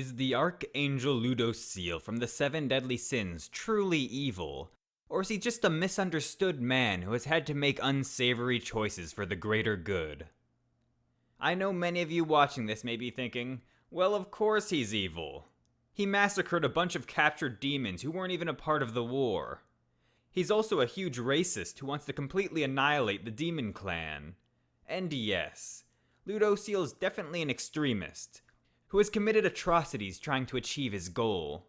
Is the Archangel Ludociel from the Seven Deadly Sins truly evil? Or is he just a misunderstood man who has had to make unsavory choices for the greater good? I know many of you watching this may be thinking, well, of course he's evil. He massacred a bunch of captured demons who weren't even a part of the war. He's also a huge racist who wants to completely annihilate the demon clan. And yes, Ludociel is definitely an extremist, who has committed atrocities trying to achieve his goal.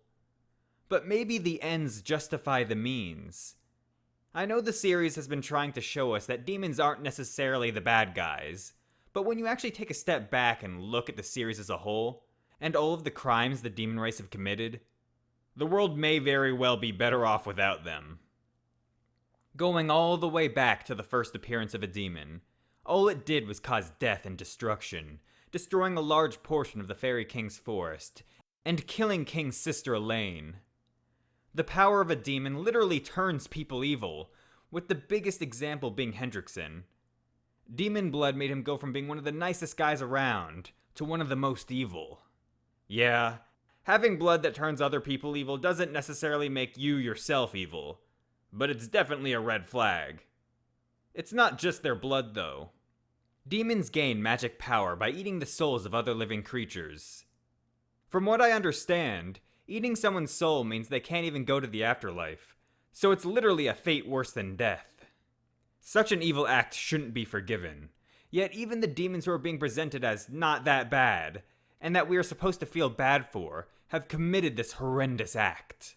But maybe the ends justify the means. I know the series has been trying to show us that demons aren't necessarily the bad guys, but when you actually take a step back and look at the series as a whole, and all of the crimes the demon race have committed, the world may very well be better off without them. Going all the way back to the first appearance of a demon, all it did was cause death and destruction, destroying a large portion of the Fairy King's forest, and killing King's sister Elaine. The power of a demon literally turns people evil, with the biggest example being Hendrickson. Demon blood made him go from being one of the nicest guys around, to one of the most evil. Yeah, having blood that turns other people evil doesn't necessarily make you yourself evil, but it's definitely a red flag. It's not just their blood though. Demons gain magic power by eating the souls of other living creatures. From what I understand, eating someone's soul means they can't even go to the afterlife, so it's literally a fate worse than death. Such an evil act shouldn't be forgiven, yet even the demons who are being presented as not that bad, and that we are supposed to feel bad for, have committed this horrendous act.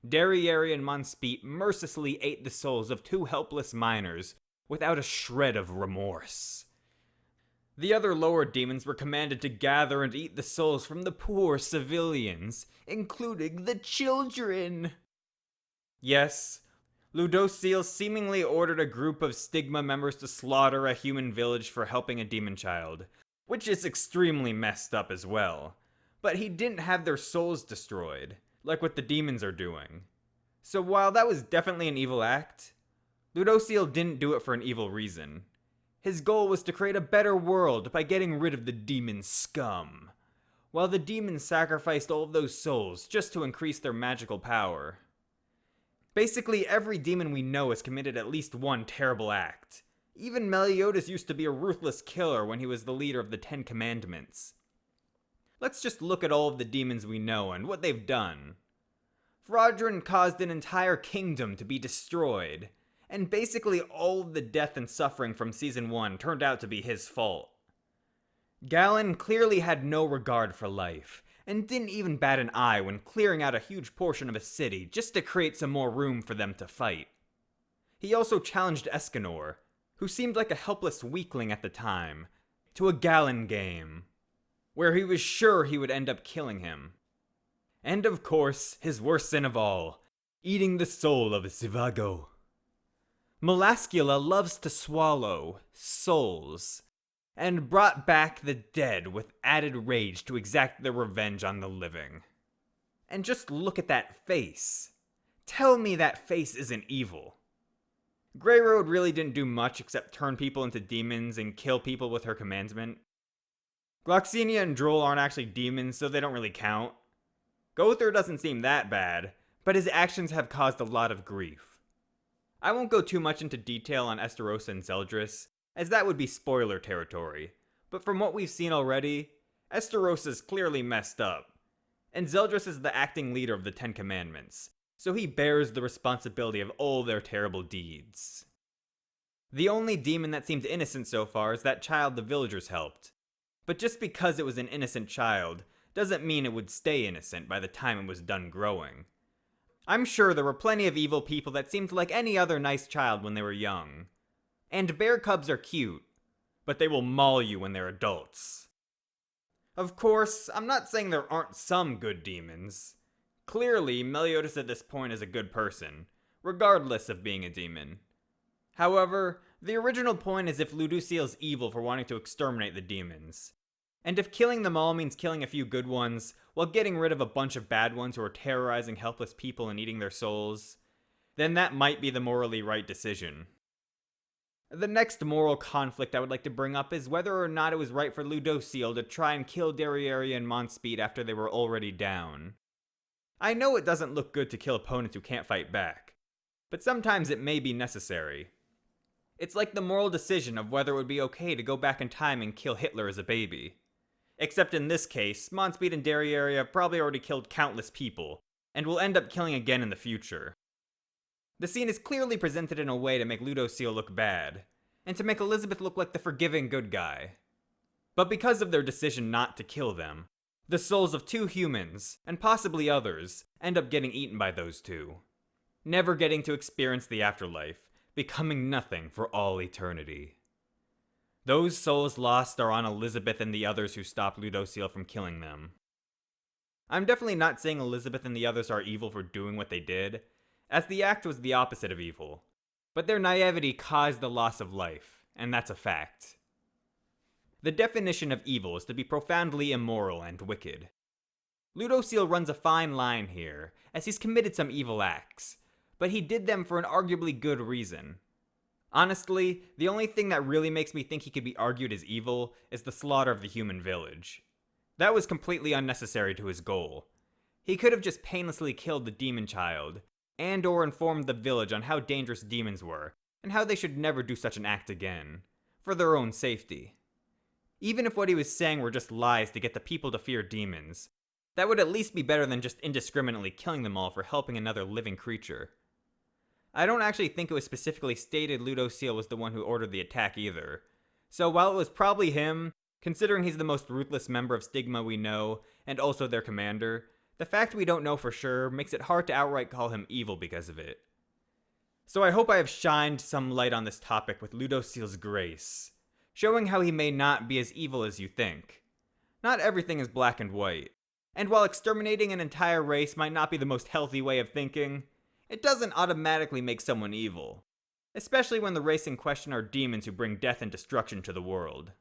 Derriere and Monspeet mercilessly ate the souls of two helpless miners without a shred of remorse. The other lower demons were commanded to gather and eat the souls from the poor civilians, including the children. Yes, Ludociel seemingly ordered a group of Stigma members to slaughter a human village for helping a demon child, which is extremely messed up as well. But he didn't have their souls destroyed, like what the demons are doing. So while that was definitely an evil act, Ludociel didn't do it for an evil reason. His goal was to create a better world by getting rid of the demon scum, while the demons sacrificed all of those souls just to increase their magical power. Basically, every demon we know has committed at least one terrible act. Even Meliodas used to be a ruthless killer when he was the leader of the Ten Commandments. Let's just look at all of the demons we know and what they've done. Fraudrin caused an entire kingdom to be destroyed, and basically all of the death and suffering from Season 1 turned out to be his fault. Galen clearly had no regard for life, and didn't even bat an eye when clearing out a huge portion of a city just to create some more room for them to fight. He also challenged Escanor, who seemed like a helpless weakling at the time, to a Galen game, where he was sure he would end up killing him. And of course, his worst sin of all, eating the soul of Zivago. Melascula loves to swallow souls, and brought back the dead with added rage to exact their revenge on the living. And just look at that face. Tell me that face isn't evil. Grey Road really didn't do much except turn people into demons and kill people with her commandment. Gloxinia and Droll aren't actually demons, so they don't really count. Gother doesn't seem that bad, but his actions have caused a lot of grief. I won't go too much into detail on Esterosa and Zeldris, as that would be spoiler territory, but from what we've seen already, Esterosa's clearly messed up, and Zeldris is the acting leader of the Ten Commandments, so he bears the responsibility of all their terrible deeds. The only demon that seems innocent so far is that child the villagers helped, but just because it was an innocent child doesn't mean it would stay innocent by the time it was done growing. I'm sure there were plenty of evil people that seemed like any other nice child when they were young. And bear cubs are cute, but they will maul you when they're adults. Of course, I'm not saying there aren't some good demons. Clearly, Meliodas at this point is a good person, regardless of being a demon. However, the original point is if Ludociel's evil for wanting to exterminate the demons. And if killing them all means killing a few good ones, while getting rid of a bunch of bad ones who are terrorizing helpless people and eating their souls, then that might be the morally right decision. The next moral conflict I would like to bring up is whether or not it was right for Ludociel to try and kill Derrieria and Monspeed after they were already down. I know it doesn't look good to kill opponents who can't fight back, but sometimes it may be necessary. It's like the moral decision of whether it would be okay to go back in time and kill Hitler as a baby. Except in this case, Monspeed and Derrieria have probably already killed countless people, and will end up killing again in the future. The scene is clearly presented in a way to make Ludociel look bad, and to make Elizabeth look like the forgiving good guy. But because of their decision not to kill them, the souls of two humans, and possibly others, end up getting eaten by those two, never getting to experience the afterlife, becoming nothing for all eternity. Those souls lost are on Elizabeth and the others who stopped Ludociel from killing them. I'm definitely not saying Elizabeth and the others are evil for doing what they did, as the act was the opposite of evil, but their naivety caused the loss of life, and that's a fact. The definition of evil is to be profoundly immoral and wicked. Ludociel runs a fine line here, as he's committed some evil acts, but he did them for an arguably good reason. Honestly, the only thing that really makes me think he could be argued as evil is the slaughter of the human village. That was completely unnecessary to his goal. He could have just painlessly killed the demon child, and or informed the village on how dangerous demons were, and how they should never do such an act again, for their own safety. Even if what he was saying were just lies to get the people to fear demons, that would at least be better than just indiscriminately killing them all for helping another living creature. I don't actually think it was specifically stated Ludociel was the one who ordered the attack either, so while it was probably him, considering he's the most ruthless member of Stigma we know, and also their commander, the fact we don't know for sure makes it hard to outright call him evil because of it. So I hope I have shined some light on this topic with Ludociel's grace, showing how he may not be as evil as you think. Not everything is black and white, and while exterminating an entire race might not be the most healthy way of thinking, it doesn't automatically make someone evil, especially when the race in question are demons who bring death and destruction to the world.